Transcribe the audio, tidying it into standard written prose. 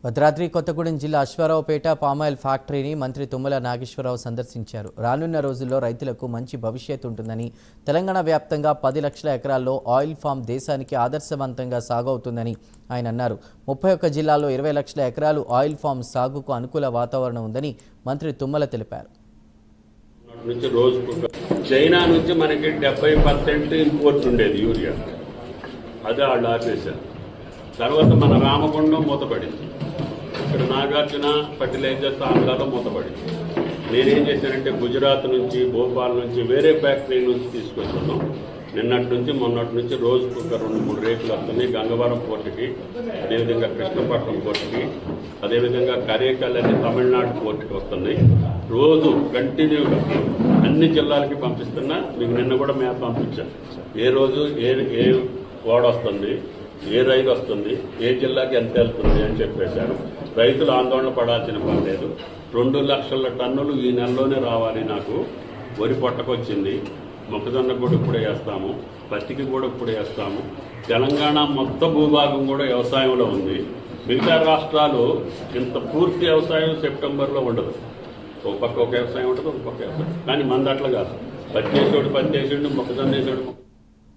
భద్రాద్రి కొత్తగూడెం జిల్లా అశ్వారావుపేట పామాయిల్ ఫ్యాక్టరీని మంత్రి తుమ్మల నాగేశ్వరరావు సందర్శించారు. రానున్న రోజుల్లో రైతులకు మంచి భవిష్యత్తు ఉంటుందని, తెలంగాణ వ్యాప్తంగా 10 లక్షల ఎకరాల్లో ఆయిల్ ఫామ్ దేశానికి ఆదర్శవంతంగా సాగవుతుందని ఆయన అన్నారు. 31 జిల్లాల్లో 20 లక్షల ఎకరాలు ఆయిల్ ఫామ్ సాగుకు అనుకూల వాతావరణం ఉందని మంత్రి తుమ్మల తెలిపారు. చైనా నుంచి మనకి 70% ఇంపోర్ట్ ఉండేది యూరియా, అదే వాళ్ళు ఆపేశారు. తర్వాత మన రామగుండం మూతపడింది, ఇక్కడ నాగార్జున ఫర్టిలైజర్స్ ఆంధ్రాలో మూతపడింది. నేనేం చేశానంటే గుజరాత్ నుంచి, భోపాల్ నుంచి, వేరే ఫ్యాక్టరీ నుంచి తీసుకొచ్చున్నాం. నిన్నటి నుంచి మొన్నటి నుంచి రోజుకు ఒక 2-3 రేకులు వస్తున్నాయి. గంగవరం పోర్టుకి, అదేవిధంగా కృష్ణపట్నం పోర్టుకి, అదేవిధంగా కరేకల్ అని తమిళనాడు పోర్టుకి వస్తున్నాయి. రోజు కంటిన్యూగా అన్ని జిల్లాలకి పంపిస్తున్నా. మీకు నిన్న కూడా మ్యాప్ పంపించాను. ఏ రోజు ఏ ఓడ వస్తుంది, ఏ రైలు వస్తుంది, ఏ జిల్లాకి ఎంత వెళ్తుంది అని చెప్పేశారు. రైతులు ఆందోళన పడాల్సిన పని లేదు. 2 లక్షల టన్నులు ఈ నెలలోనే రావాలి. నాకు వరి పొట్టకొచ్చింది, మొక్కజొన్న కూడా ఇప్పుడే వేస్తాము, పత్తికి కూడా ఇప్పుడే వేస్తాము. తెలంగాణ మొత్తం భూభాగం కూడా వ్యవసాయంలో ఉంది. మిగతా రాష్ట్రాలు ఇంత పూర్తి వ్యవసాయం సెప్టెంబర్లో ఉండదు. ఒక పక్క ఒక వ్యవసాయం ఉంటుంది, ఒక పక్క వ్యవసాయం. కానీ మంది అట్లా కాదు. పత్తి వేసేవాడు పత్తి వేసేవాడు, మొక్కజొన్న వేసేవాడు